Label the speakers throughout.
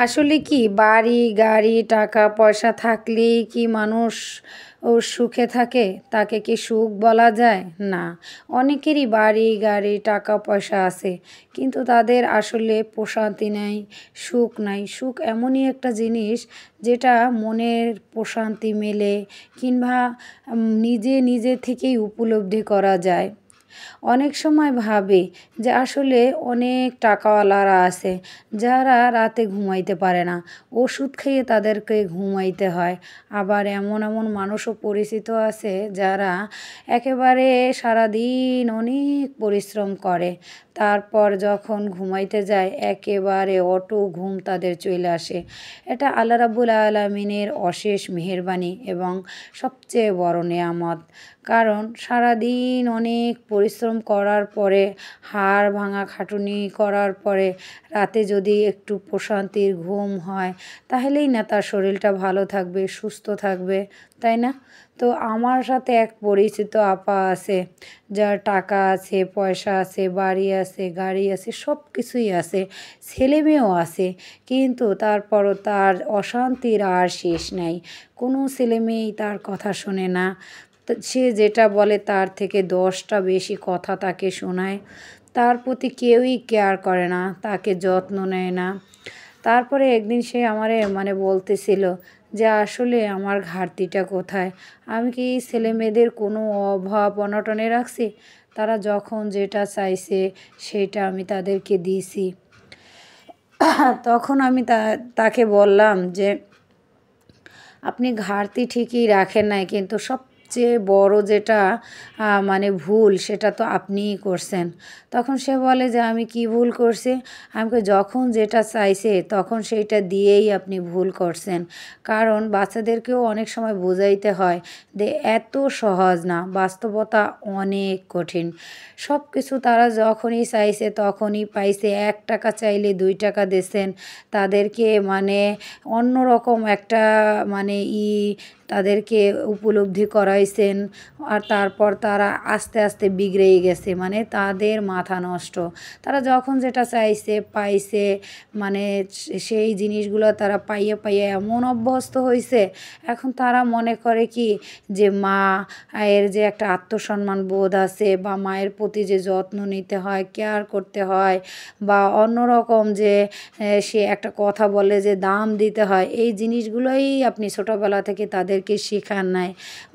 Speaker 1: আসলে কি বাড়ি, গাড়ি, টাকা পয়সা থাকলেই কি মানুষ সুখে থাকে? তাকে কি সুখ বলা যায়? না। অনেকেরই বাড়ি, গাড়ি, টাকা পয়সা আছে। কিন্তু তাদের আসলে প্রশান্তি নাই, সুখ নাই। সুখ এমনই একটা জিনিস যেটা মনের প্রশান্তি মেলে কিংবা নিজে নিজে থেকেই উপলব্ধি করা যায়। অনেক সময় ভাবি যে আসলে অনেক টাকাওয়ালারা আছে যারা রাতে ঘুমাইতে পারে না, ওষুধ খেয়ে তাদেরকে ঘুমাইতে হয়। আবার এমন এমন মানুষও পরিচিত আছে যারা একেবারে সারাদিন অনেক পরিশ্রম করে, তারপর যখন ঘুমাইতে যায় একেবারে অটো ঘুম তাদের চলে আসে। এটা আল্লাহ রাব্বুল আলামিনের অশেষ মেহেরবানি এবং সবচেয়ে বড় নেয়ামত। কারণ সারাদিন অনেক পরিশ্রম করার পরে, হাড় ভাঙা খাটুনি করার পরে রাতে যদি একটু প্রশান্তির ঘুম হয়, তাহলেই না তার শরীরটা ভালো থাকবে, সুস্থ থাকবে, তাই না? তো আমার সাথে এক পরিচিত আপা আছে, যার টাকা আছে, পয়সা আছে, বাড়ি আছে, গাড়ি আছে, সব কিছুই আছে, ছেলেমেয়েও আছে। কিন্তু তারপরও তার অশান্তির আর শেষ নাই। কোনো ছেলেমেয়েই তার কথা শোনে না। তো সে যেটা বলে তার থেকে 10টা বেশি কথা তাকে শোনায়। তার প্রতি কেউই কেয়ার করে না, তাকে যত্ন নেয় না। তারপরে একদিন সে আমারে বলতেছিল যে আসলে আমার ঘাটতিটা কোথায়? আমি কি ছেলেমেয়েদের কোনো অভাব অনটনে রাখছি? তারা যখন যেটা চাইছে সেটা আমি তাদেরকে দিয়েছি। তখন আমি তাকে বললাম যে আপনি ঘাটতি ঠিকই রাখেন নাই, কিন্তু সবচেয়ে বড় যেটা ভুল সেটা তো আপনিই করছেন। তখন সে বলে যে আমি কি ভুল করছি? আমি কই যখন যেটা চাইছে তখন সেইটা দিয়েই আপনি ভুল করছেন। কারণ বাচ্চাদেরকেও অনেক সময় বোঝাইতে হয় যে এত সহজ না, বাস্তবতা অনেক কঠিন। সব কিছু তারা যখনই চাইছে তখনই পাইছে। ৳১ চাইলে ৳২ দিছেন। তাদেরকে অন্যরকম একটা মানে ই তাদেরকে উপলব্ধি করাইছেন। আর তারপর তারা আস্তে আস্তে বিগড়েই গেছে। তাদের মাথা নষ্ট। তারা যখন যেটা চাইছে পাইছে, মানে সেই জিনিসগুলো তারা পাইয়ে পাইয়ে এমন অভ্যস্ত হইছে, এখন তারা মনে করে কি যে এর যে একটা আত্মসম্মান বোধ আছে বা মায়ের প্রতি যে যত্ন নিতে হয়, কেয়ার করতে হয় বা অন্যরকম যে সে একটা কথা বলে যে দাম দিতে হয়, এই জিনিসগুলোই আপনি ছোটোবেলা থেকে তাদেরকে শেখান নাই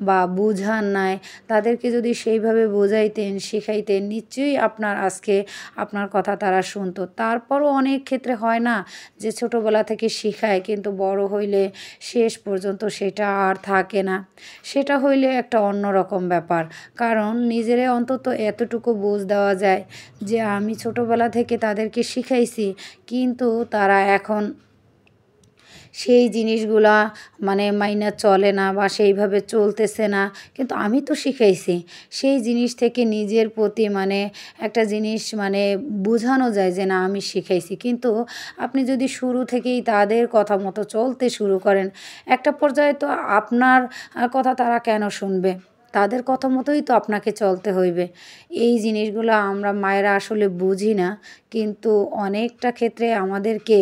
Speaker 1: বা বুঝান নাই। তাদেরকে যদি সেইভাবে বোঝাইতেন, শিখাইতেন, নিশ্চয়ই আজকে আপনার কথা তারা শুনতো। তারপরও অনেক ক্ষেত্রে হয় না যে ছোটোবেলা থেকে শিখায় কিন্তু বড় হইলে শেষ পর্যন্ত সেটা আর থাকে না। সেটা হইলে একটা অন্যরকম ব্যাপার। কারণ নিজেরে অন্তত এতটুকু বুঝ দেওয়া যায় যে আমি ছোটোবেলা থেকে তাদেরকে শিখাইছি, কিন্তু তারা এখন সেই জিনিসগুলা মাইনা চলে না বা সেইভাবে চলতেছে না। কিন্তু আমি তো শিখাইছি। সেই জিনিস থেকে নিজের প্রতি একটা জিনিস বোঝানো যায় যে না আমি শিখাইছি। কিন্তু আপনি যদি শুরু থেকেই তাদের কথা মতো চলতে শুরু করেন, একটা পর্যায়ে তো আপনার কথা তারা কেন শুনবে? তাদের কথা মতোই তো আপনাকে চলতে হইবে। এই জিনিসগুলো আমরা মায়েরা আসলে বুঝি না। কিন্তু অনেকটা ক্ষেত্রে আমাদেরকে